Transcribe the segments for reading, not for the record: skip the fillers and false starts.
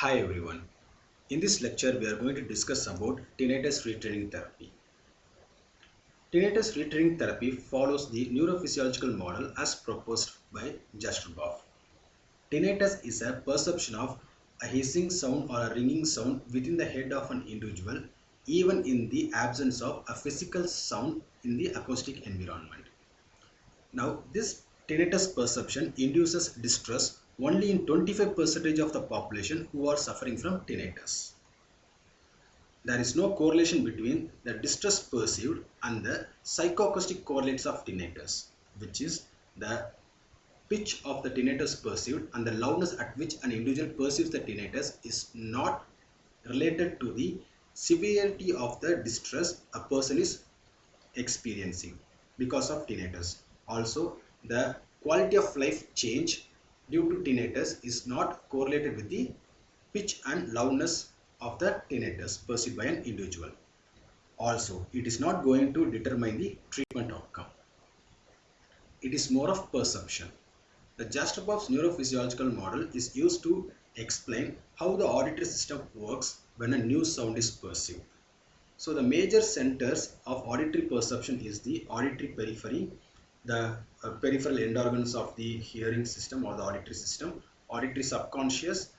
Hi everyone. In this lecture, we are going to discuss about tinnitus retraining therapy. Tinnitus retraining therapy follows the neurophysiological model as proposed by Jastreboff. Tinnitus is a perception of a hissing sound or a ringing sound within the head of an individual, even in the absence of a physical sound in the acoustic environment. Now, this tinnitus perception induces distress only in 25% of the population who are suffering from tinnitus. There is no correlation between the distress perceived and the psychoacoustic correlates of tinnitus, which is the pitch of the tinnitus perceived and the loudness at which an individual perceives the tinnitus is not related to the severity of the distress a person is experiencing because of tinnitus. Also, the quality of life change due to tinnitus is not correlated with the pitch and loudness of the tinnitus perceived by an individual. Also, it is not going to determine the treatment outcome. It is more of perception. The Jastreboff's neurophysiological model is used to explain how the auditory system works when a new sound is perceived. So the major centers of auditory perception is the auditory periphery, the peripheral end organs of the hearing system or the auditory system, auditory subconscious,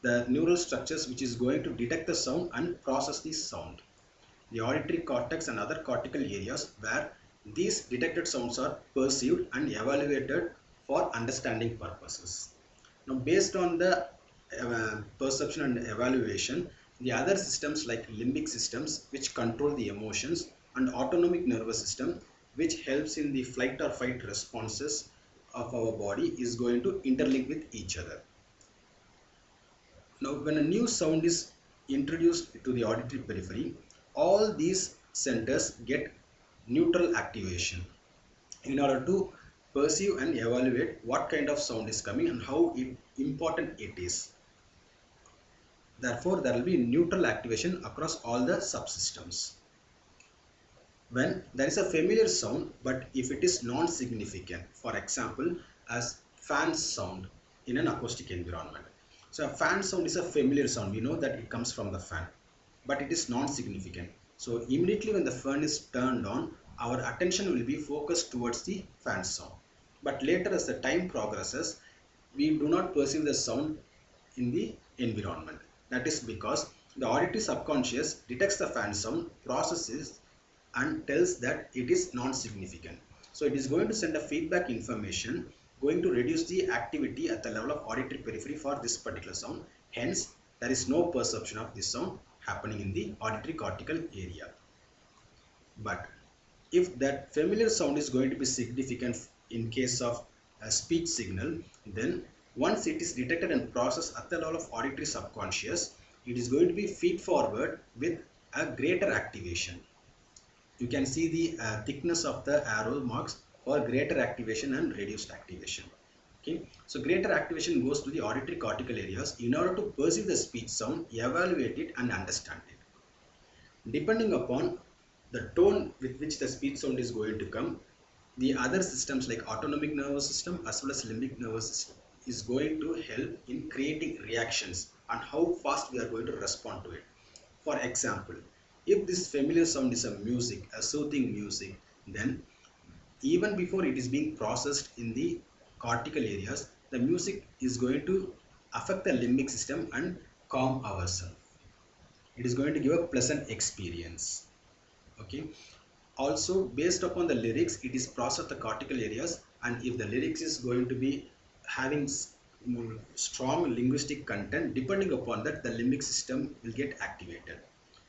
the neural structures which is going to detect the sound and process the sound, the auditory cortex and other cortical areas where these detected sounds are perceived and evaluated for understanding purposes. Now, based on the perception and evaluation, the other systems like limbic systems, which control the emotions, and autonomic nervous system, which helps in the flight or fight responses of our body, is going to interlink with each other. Now, when a new sound is introduced to the auditory periphery, all these centers get neutral activation in order to perceive and evaluate what kind of sound is coming and how important it is. Therefore, there will be neutral activation across all the subsystems. When there is a familiar sound, but if it is non-significant, for example, as fan sound in an acoustic environment. So a fan sound is a familiar sound. We know that it comes from the fan, but it is non-significant. So immediately when the fan is turned on, our attention will be focused towards the fan sound. But later as the time progresses, we do not perceive the sound in the environment. That is because the auditory subconscious detects the fan sound, processes and tells that it is non-significant. So it is going to send a feedback information going to reduce the activity at the level of auditory periphery for this particular sound. Hence, there is no perception of this sound happening in the auditory cortical area. But if that familiar sound is going to be significant in case of a speech signal, then once it is detected and processed at the level of auditory subconscious, it is going to be feed forward with a greater activation. You can see the thickness of the arrow marks for greater activation and reduced activation. Okay, so greater activation goes to the auditory cortical areas in order to perceive the speech sound, evaluate it and understand it. Depending upon the tone with which the speech sound is going to come, the other systems like autonomic nervous system as well as limbic nervous system is going to help in creating reactions and how fast we are going to respond to it. For example, if this familiar sound is a music, a soothing music, then even before it is being processed in the cortical areas, the music is going to affect the limbic system and calm ourselves. It is going to give a pleasant experience. Okay. Also, based upon the lyrics, it is processed the cortical areas, and if the lyrics is going to be having strong linguistic content, depending upon that, the limbic system will get activated.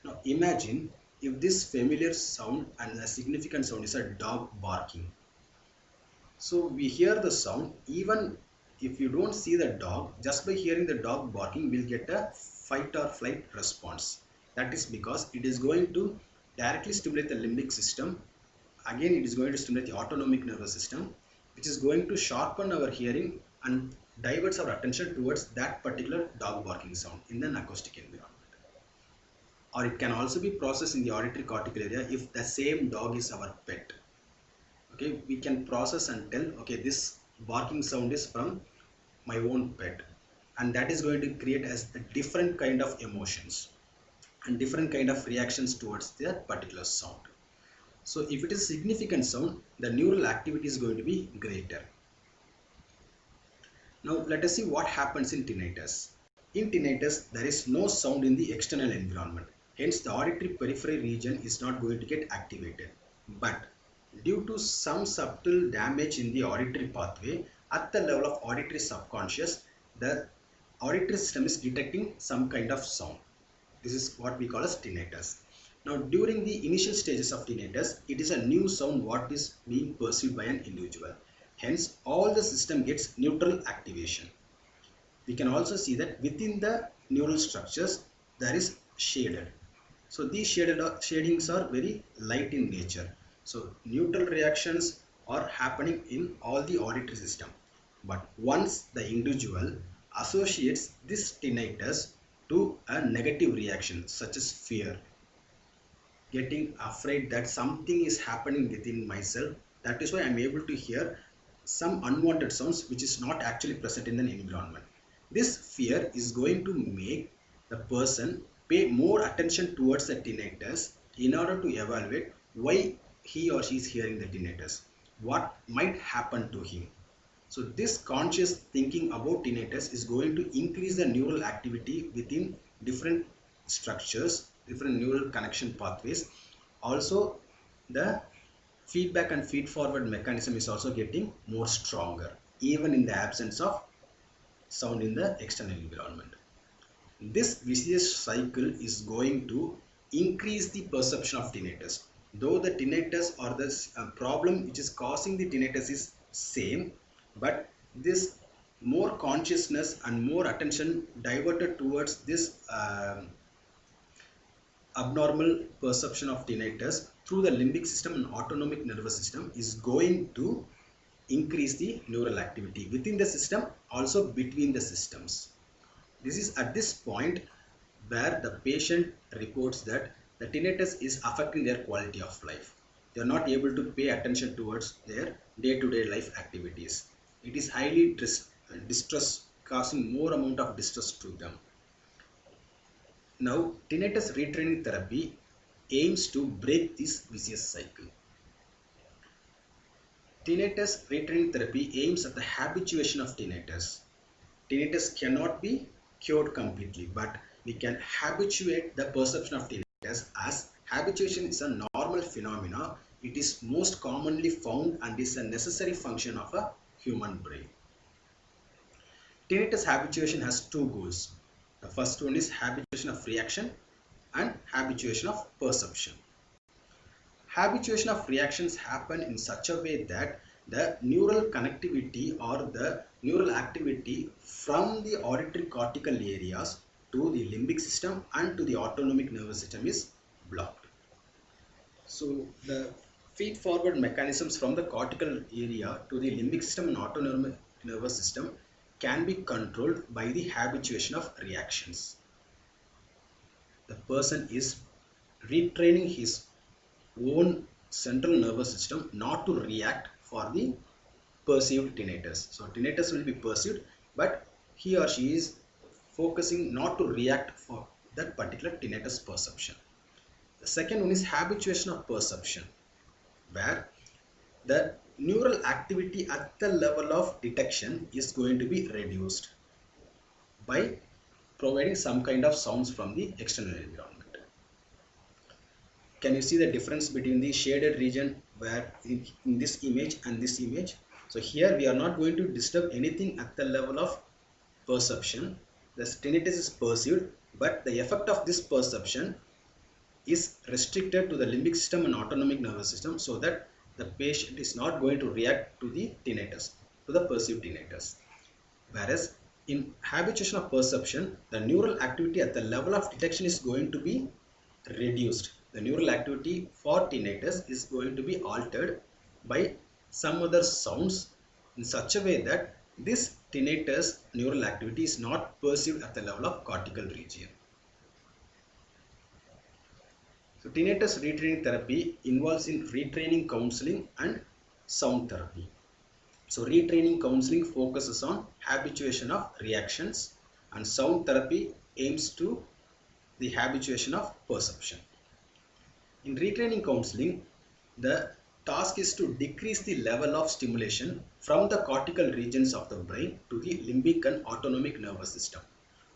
Now, imagine if this familiar sound and a significant sound is a dog barking. So we hear the sound, even if you don't see the dog, just by hearing the dog barking, we'll get a fight or flight response. That is because it is going to directly stimulate the limbic system. Again, it is going to stimulate the autonomic nervous system, which is going to sharpen our hearing and diverts our attention towards that particular dog barking sound in an acoustic environment. Or it can also be processed in the auditory cortical area if the same dog is our pet. Okay, we can process and tell, okay, this barking sound is from my own pet. and that is going to create as a different kind of emotions and different kind of reactions towards that particular sound. So if it is significant sound, the neural activity is going to be greater. Now let us see what happens in tinnitus. In tinnitus, there is no sound in the external environment. Hence, the auditory peripheral region is not going to get activated. But due to some subtle damage in the auditory pathway, at the level of auditory subconscious, the auditory system is detecting some kind of sound. This is what we call as tinnitus. Now, during the initial stages of tinnitus, it is a new sound what is being perceived by an individual. Hence, all the system gets neutral activation. We can also see that within the neural structures, there is shaded. So these shadings are very light in nature. So neutral reactions are happening in all the auditory system. But once the individual associates this tinnitus to a negative reaction such as fear, getting afraid that something is happening within myself, that is why I'm able to hear some unwanted sounds which is not actually present in an environment. This fear is going to make the person pay more attention towards the tinnitus in order to evaluate why he or she is hearing the tinnitus, what might happen to him. So this conscious thinking about tinnitus is going to increase the neural activity within different structures, different neural connection pathways. Also, the feedback and feed forward mechanism is also getting more stronger, even in the absence of sound in the external environment. This vicious cycle is going to increase the perception of tinnitus. Though the tinnitus or the problem which is causing the tinnitus is same, but this more consciousness and more attention diverted towards this abnormal perception of tinnitus through the limbic system and autonomic nervous system is going to increase the neural activity within the system, also between the systems. This is at this point where the patient reports that the tinnitus is affecting their quality of life. They are not able to pay attention towards their day-to-day life activities. It is highly distress, causing more amount of distress to them. Now, tinnitus retraining therapy aims to break this vicious cycle. Tinnitus retraining therapy aims at the habituation of tinnitus. Tinnitus cannot be cured completely, but we can habituate the perception of tinnitus, as habituation is a normal phenomena. It is most commonly found and is a necessary function of a human brain. Tinnitus habituation has two goals. The first one is habituation of reaction and habituation of perception. Habituation of reactions happen in such a way that the neural connectivity or the neural activity from the auditory cortical areas to the limbic system and to the autonomic nervous system is blocked. So the feed forward mechanisms from the cortical area to the limbic system and autonomic nervous system can be controlled by the habituation of reactions. The person is retraining his own central nervous system not to react for the perceived tinnitus. So tinnitus will be perceived, but he or she is focusing not to react for that particular tinnitus perception. The second one is habituation of perception, where the neural activity at the level of detection is going to be reduced by providing some kind of sounds from the external environment. Can you see the difference between the shaded region where in this image and this image? So here we are not going to disturb anything at the level of perception. The tinnitus is perceived, but the effect of this perception is restricted to the limbic system and autonomic nervous system, so that the patient is not going to react to the tinnitus, to the perceived tinnitus. Whereas in habituation of perception, the neural activity at the level of detection is going to be reduced. The neural activity for tinnitus is going to be altered by some other sounds in such a way that this tinnitus neural activity is not perceived at the level of cortical region. So tinnitus retraining therapy involves in retraining counseling and sound therapy. So retraining counseling focuses on habituation of reactions, and sound therapy aims to the habituation of perception. In retraining counseling, the task is to decrease the level of stimulation from the cortical regions of the brain to the limbic and autonomic nervous system,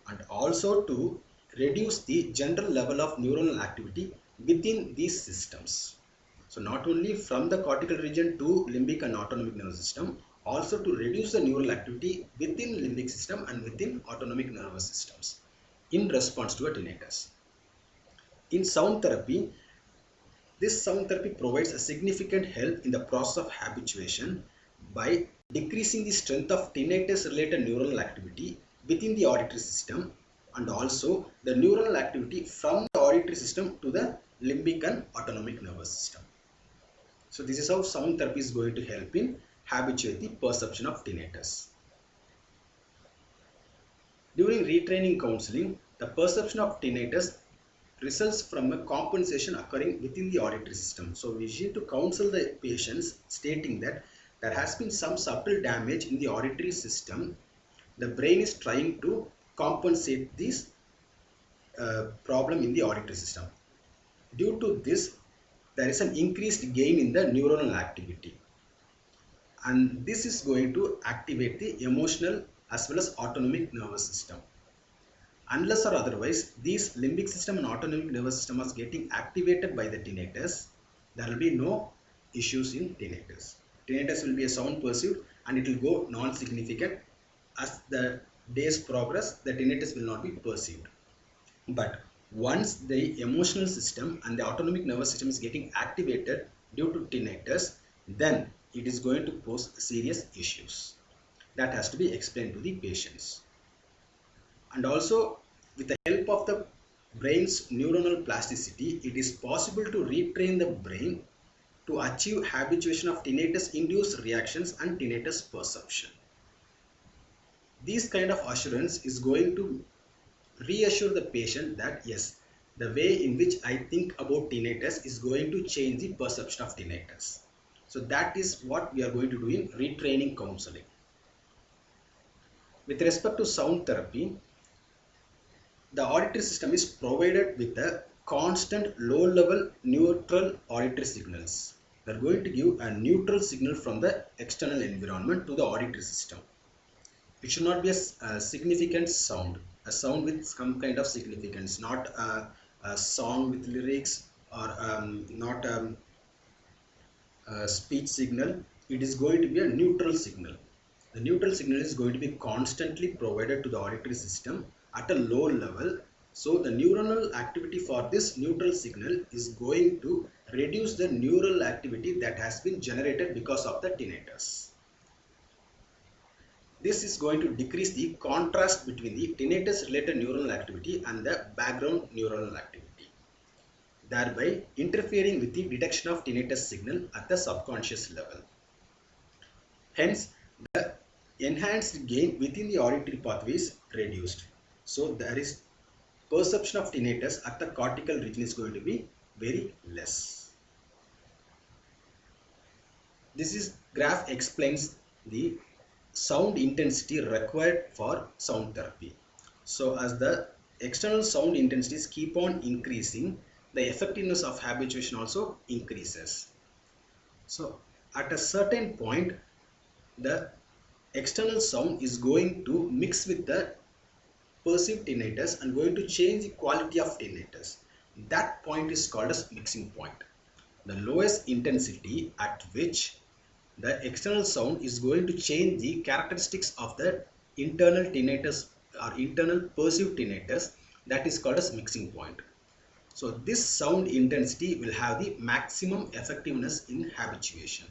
and also to reduce the general level of neuronal activity within these systems. So not only from the cortical region to limbic and autonomic nervous system, also to reduce the neural activity within limbic system and within autonomic nervous systems in response to a tinnitus. In sound therapy, this sound therapy provides a significant help in the process of habituation by decreasing the strength of tinnitus related neuronal activity within the auditory system, and also the neuronal activity from the auditory system to the limbic and autonomic nervous system. So this is how sound therapy is going to help in habituate the perception of tinnitus. During retraining counseling, the perception of tinnitus results from a compensation occurring within the auditory system. So we need to counsel the patients stating that there has been some subtle damage in the auditory system. The brain is trying to compensate this problem in the auditory system. Due to this, there is an increased gain in the neuronal activity, and this is going to activate the emotional as well as autonomic nervous system. Unless or otherwise these limbic system and autonomic nervous system is getting activated by the tinnitus, there will be no issues in tinnitus. Tinnitus will be a sound perceived and it will go non-significant. As the days progress, the tinnitus will not be perceived. But once the emotional system and the autonomic nervous system is getting activated due to tinnitus, then it is going to pose serious issues. That has to be explained to the patients. And also, with the help of the brain's neuronal plasticity, it is possible to retrain the brain to achieve habituation of tinnitus induced reactions and tinnitus perception. This kind of assurance is going to reassure the patient that yes, the way in which I think about tinnitus is going to change the perception of tinnitus. So that is what we are going to do in retraining counseling. With respect to sound therapy, the auditory system is provided with a constant low level neutral auditory signals. They are going to give a neutral signal from the external environment to the auditory system. It should not be a significant sound, a sound with some kind of significance, not a song with lyrics or not a speech signal. It is going to be a neutral signal. The neutral signal is going to be constantly provided to the auditory system at a low level. So the neuronal activity for this neutral signal is going to reduce the neural activity that has been generated because of the tinnitus. This is going to decrease the contrast between the tinnitus related neuronal activity and the background neuronal activity, thereby interfering with the detection of tinnitus signal at the subconscious level. Hence, the enhanced gain within the auditory pathway is reduced. So there is perception of tinnitus at the cortical region is going to be very less. This graph explains the sound intensity required for sound therapy. So as the external sound intensities keep on increasing, the effectiveness of habituation also increases. So at a certain point, the external sound is going to mix with the perceived tinnitus and going to change the quality of tinnitus. That point is called as mixing point. The lowest intensity at which the external sound is going to change the characteristics of the internal tinnitus or internal perceived tinnitus, that is called as mixing point. So this sound intensity will have the maximum effectiveness in habituation.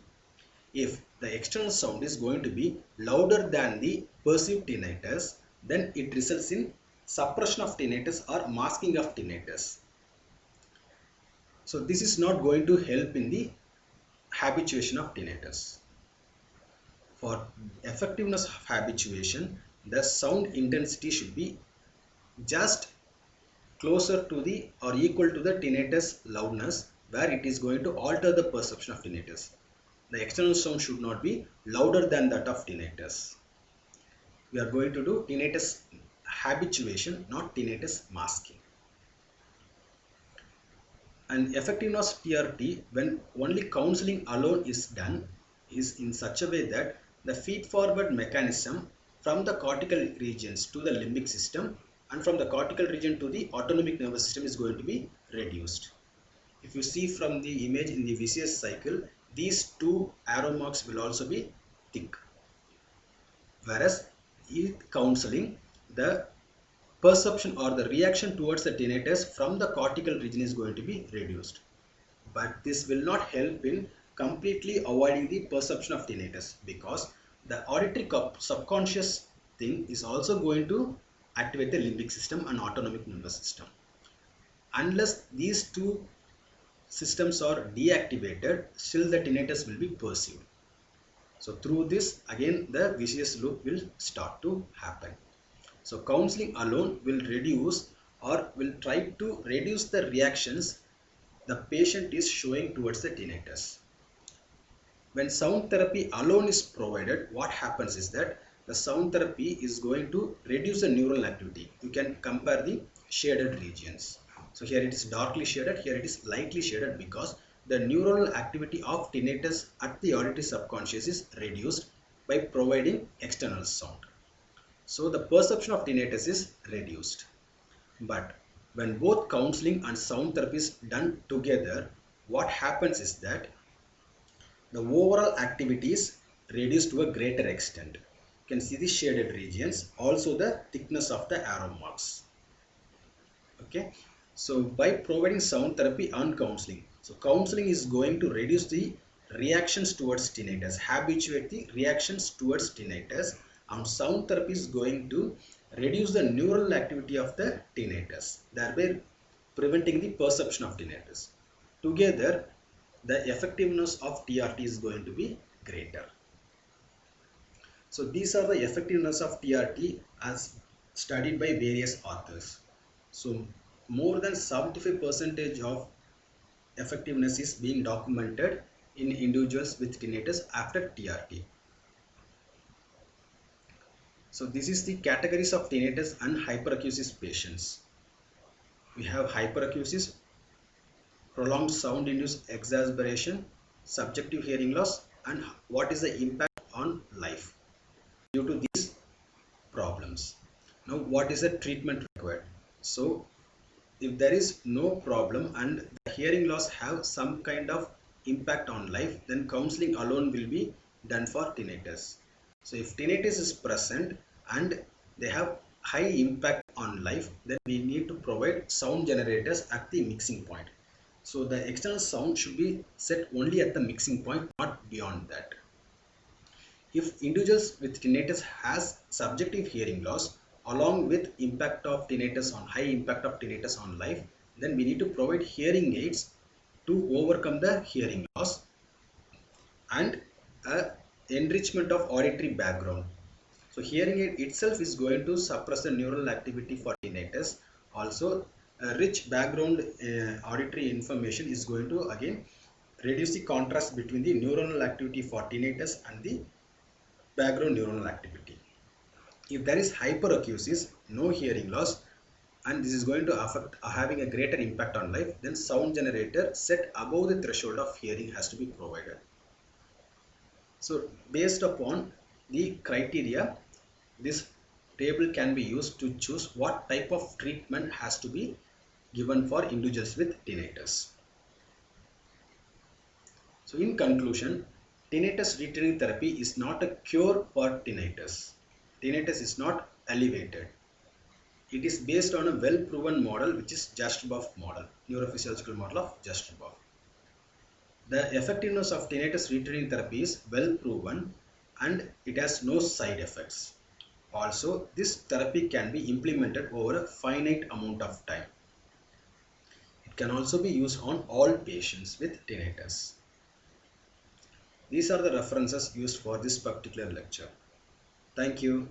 If the external sound is going to be louder than the perceived tinnitus, then it results in suppression of tinnitus or masking of tinnitus. So this is not going to help in the habituation of tinnitus. For effectiveness of habituation, the sound intensity should be just closer to the or equal to the tinnitus loudness, where it is going to alter the perception of tinnitus. The external sound should not be louder than that of tinnitus. We are going to do tinnitus habituation, not tinnitus masking. And effectiveness of TRT when only counseling alone is done is in such a way that the feed forward mechanism from the cortical regions to the limbic system and from the cortical region to the autonomic nervous system is going to be reduced. If you see from the image in the vicious cycle, these two arrow marks will also be thick. Whereas with counseling, the perception or the reaction towards the tinnitus from the cortical region is going to be reduced. But this will not help in completely avoiding the perception of tinnitus, because the auditory subconscious thing is also going to activate the limbic system and autonomic nervous system. Unless these two systems are deactivated, still the tinnitus will be perceived. So through this, again the vicious loop will start to happen. So counseling alone will reduce or will try to reduce the reactions the patient is showing towards the tinnitus. When sound therapy alone is provided, what happens is that the sound therapy is going to reduce the neural activity. You can compare the shaded regions. So here it is darkly shaded, here it is lightly shaded, because the neuronal activity of tinnitus at the auditory subconscious is reduced by providing external sound. So the perception of tinnitus is reduced. But when both counseling and sound therapy is done together, what happens is that the overall activity is reduced to a greater extent. You can see the shaded regions, also the thickness of the arrow marks. Okay, so by providing sound therapy and counseling, so counseling is going to reduce the reactions towards tinnitus, habituate the reactions towards tinnitus, and sound therapy is going to reduce the neural activity of the tinnitus, thereby preventing the perception of tinnitus. Together, the effectiveness of TRT is going to be greater. So these are the effectiveness of TRT as studied by various authors. So more than 75% of effectiveness is being documented in individuals with tinnitus after TRT. So this is the categories of tinnitus and hyperacusis patients. We have hyperacusis, prolonged sound induced exacerbation, subjective hearing loss, and what is the impact on life due to these problems. Now what is the treatment required? So if there is no problem and the hearing loss have some kind of impact on life, then counseling alone will be done for tinnitus. So if tinnitus is present and they have high impact on life, then we need to provide sound generators at the mixing point. So the external sound should be set only at the mixing point, not beyond that. If individuals with tinnitus has subjective hearing loss along with impact of tinnitus on high impact of tinnitus on life, then we need to provide hearing aids to overcome the hearing loss and a enrichment of auditory background. So hearing aid itself is going to suppress the neural activity for tinnitus. Also, a rich background auditory information is going to again reduce the contrast between the neuronal activity for tinnitus and the background neuronal activity. If there is hyperacusis, no hearing loss, and this is going to affect having a greater impact on life, then sound generator set above the threshold of hearing has to be provided. So based upon the criteria, this table can be used to choose what type of treatment has to be given for individuals with tinnitus. So in conclusion, tinnitus retraining therapy is not a cure for tinnitus. Tinnitus is not alleviated. It is based on a well-proven model, which is Jastroubov model, neurophysiological model of Jastroubov. The effectiveness of tinnitus retraining therapy is well proven and it has no side effects. Also, this therapy can be implemented over a finite amount of time. It can also be used on all patients with tinnitus. These are the references used for this particular lecture. Thank you.